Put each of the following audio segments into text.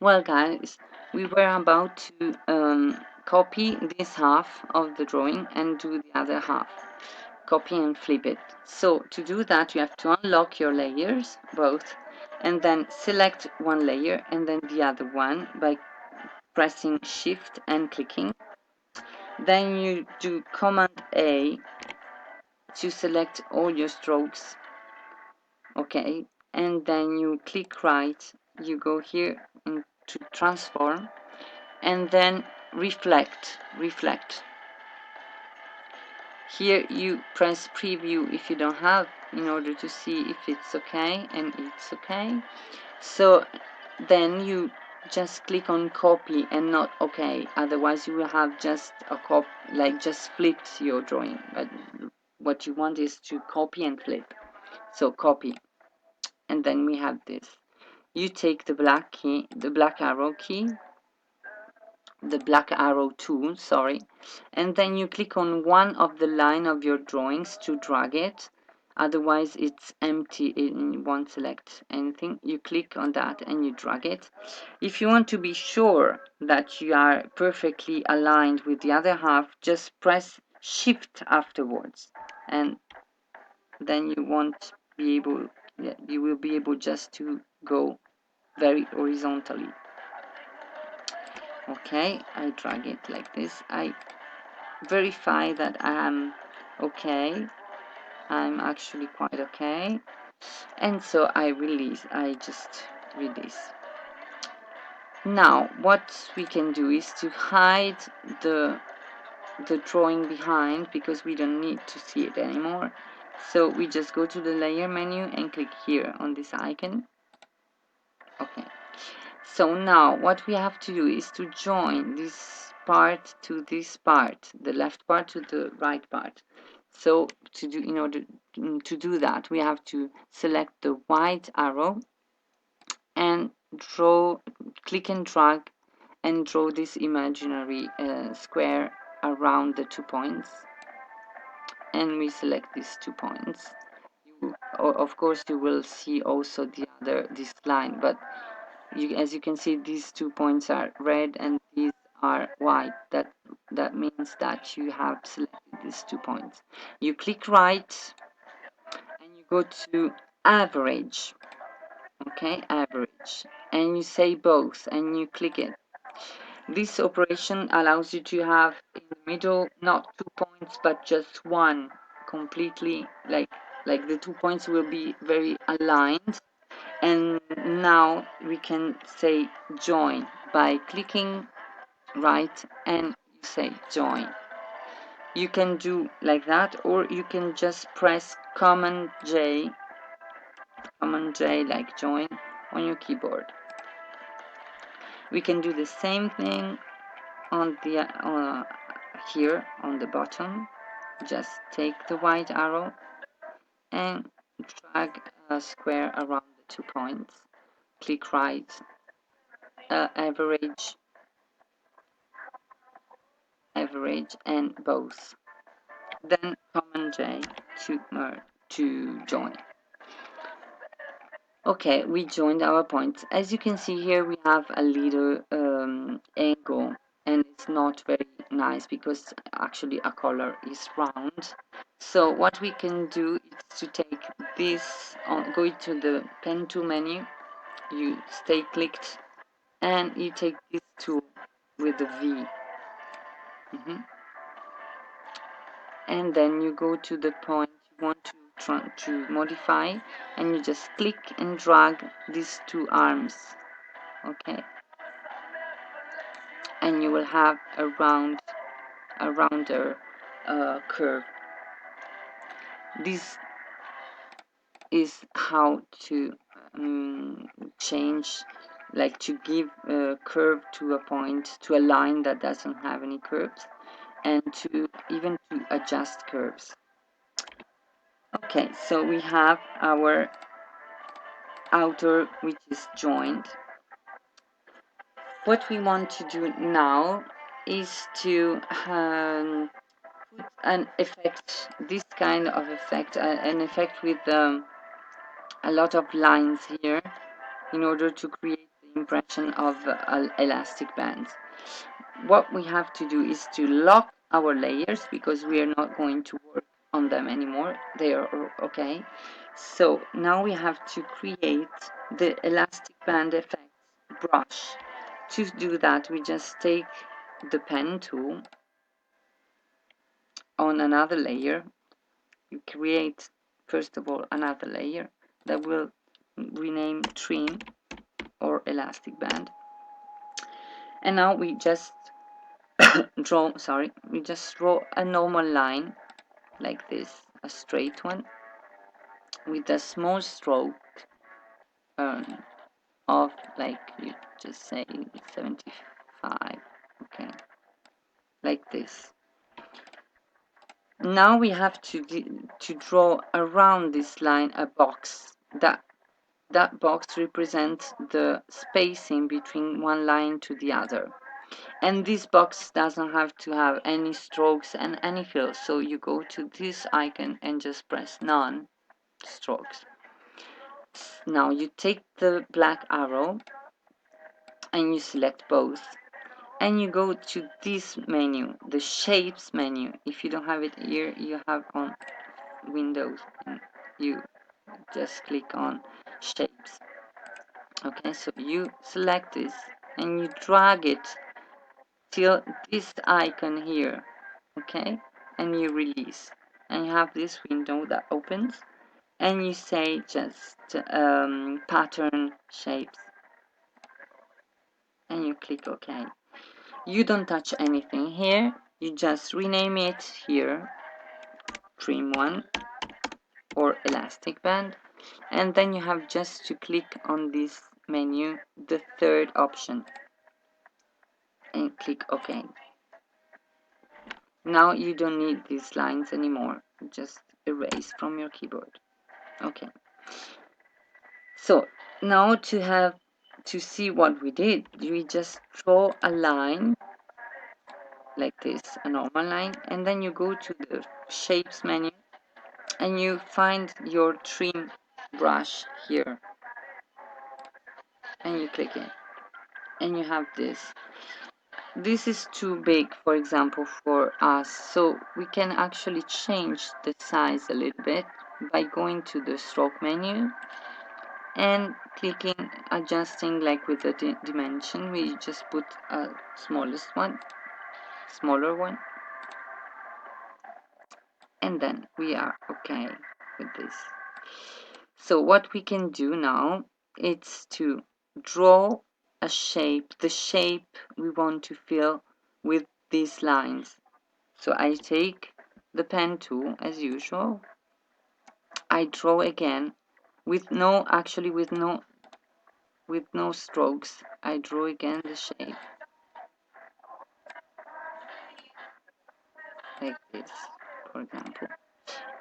Well, guys, we were about to copy this half of the drawing and do the other half. Copy and flip it. So to do that, you have to unlock your layers, both, and then select one layer and then the other one by pressing Shift and clicking. Then you do Command A to select all your strokes. Okay, and then you click right, you go here into transform, and then reflect. Here you press preview if you don't have, in order to see if it's okay, and it's okay. So then you just click on copy and not okay, otherwise you will have just a copy, like just flipped your drawing. But what you want is to copy and flip. So copy, and then we have this. You take the black key, the black arrow key, the black arrow tool, sorry, and then you click on one of the line of your drawings to drag it. Otherwise it's empty, it won't select anything. You click on that and you drag it. If you want to be sure that you are perfectly aligned with the other half, just press shift afterwards, and then you won't be able, you will be able just to go very horizontally. Okay, I drag it like this. I verify that I am okay. I'm actually quite okay. And so I just release. Now, what we can do is to hide the drawing behind, because we don't need to see it anymore. So we just go to the layer menu and click here on this icon. Okay. So now what we have to do is to join this part to this part, the left part to the right part. So in order to do that, we have to select the white arrow and click and drag and draw this imaginary square around the 2 points. And we select these 2 points. Of course, you will see also this line, but as you can see, these 2 points are red and these are white. That means that you have selected these 2 points. You click right and you go to average. Okay, average, and you say both and you click it. This operation allows you to have in the middle not 2 points but just one, completely like the 2 points will be very aligned. And now we can say join by clicking right and you say join. You can do like that, or you can just press Command J like join on your keyboard. We can do the same thing on the here on the bottom. Just take the white arrow and drag a square around the 2 points. Click right, average, and both. Then Command J to join. Okay, we joined our points. As you can see here, we have a little angle, and it's not very nice because actually a color is round. So what we can do is to take this, go to the pen tool menu, you stay clicked, and you take this tool with the V. And then you go to the point you want to modify, and you just click and drag these 2 arms. Okay, and you will have a rounder curve. This is how to change, like to give a curve to a point, to a line that doesn't have any curves, and to even to adjust curves. Okay, so we have our outer, which is joined. What we want to do now is to put an effect, this kind of effect, an effect with a lot of lines here, in order to create the the impression of elastic bands. What we have to do is to lock our layers because we are not going to work on them anymore. They are okay. So now we have to create the elastic band effects brush. To do that, we just take the pen tool on another layer. You create first of all another layer that will rename trim or elastic band, and now we just draw a normal line like this, a straight one with a small stroke of, like, you just say 75, okay, like this. Now we have to draw around this line a box. That box represents the spacing between one line to the other. And this box doesn't have to have any strokes and any fills. So you go to this icon and just press none strokes. Now you take the black arrow and you select both. And you go to this menu, the shapes menu. If you don't have it here, you have on Windows and you just click on shapes. Okay, so you select this and you drag it till this icon here, okay, and you release, and you have this window that opens, and you say just pattern shapes, and you click OK. You don't touch anything here, you just rename it here trim 1 or elastic band, and then you have just to click on this menu, the third option, and click OK. Now you don't need these lines anymore, just erase from your keyboard. Okay, so now to see what we did, we just draw a line like this, a normal line, and then you go to the shapes menu and you find your trim brush here and you click it, and you have this. This is too big, for example, for us, so we can actually change the size a little bit by going to the stroke menu and clicking adjusting, like with the dimension. We just put a smaller one, and then we are okay with this. So what we can do now is to draw a shape, the shape we want to fill with these lines. So I take the pen tool as usual, I draw again with no strokes. I draw again the shape like this, for example,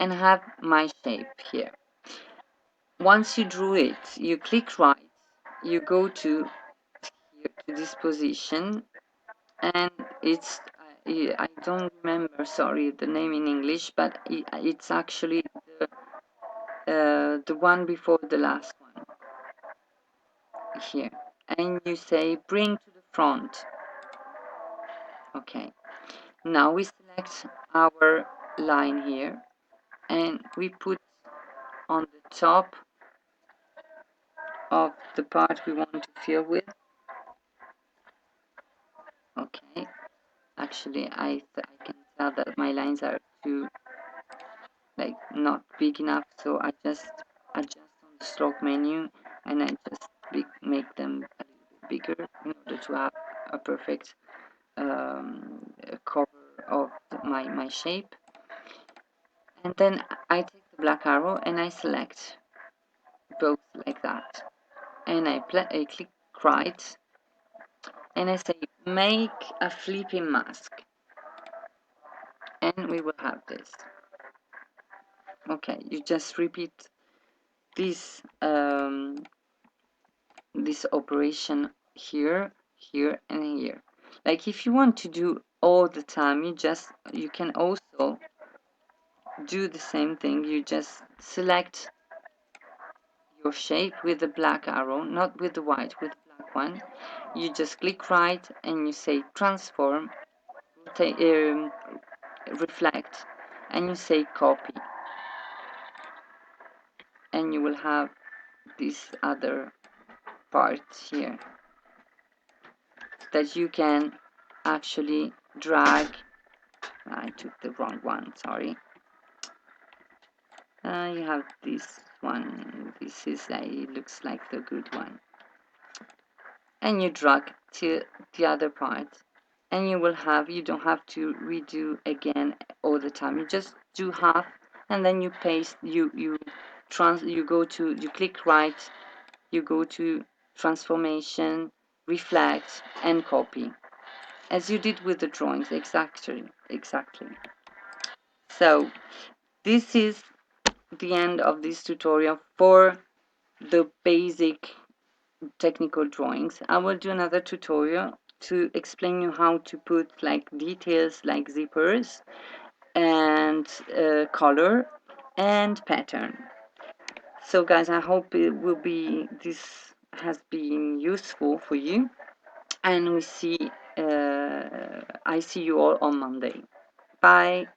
and have my shape here. Once you drew it, you click right, you go to here to this position, and it's I don't remember, sorry, the name in English, but it's actually the one before the last one here, and you say bring to the front. Okay, now we select our line here and we put on the top of the part we want to fill with. Okay, actually I can tell that my lines are too, like, not big enough, so I just adjust on the stroke menu and I just make them a little bit bigger in order to have a perfect cover of my shape. And then I take the black arrow and I select both like that, and I click right and I say make a flipping mask, and we will have this. Okay, you just repeat this this operation here, here, and here. Like, if you want to do all the time, you can also do the same thing. You just select your shape with the black arrow, not with the white, with the black one. You just click right and you say transform, reflect, and you say copy, and you will have this other part here that you can actually drag. I took the wrong one, sorry. You have this one. This is it looks like the good one, and you drag to the other part, and you don't have to redo again all the time. You just do half, and then you paste. You go to, you click right, you go to transformation, reflect, and copy, as you did with the drawings. Exactly. So this is the end of this tutorial for the basic technical drawings. I will do another tutorial to explain you how to put like details like zippers and color and pattern. So guys, I hope this has been useful for you, and I see you all on Monday. Bye.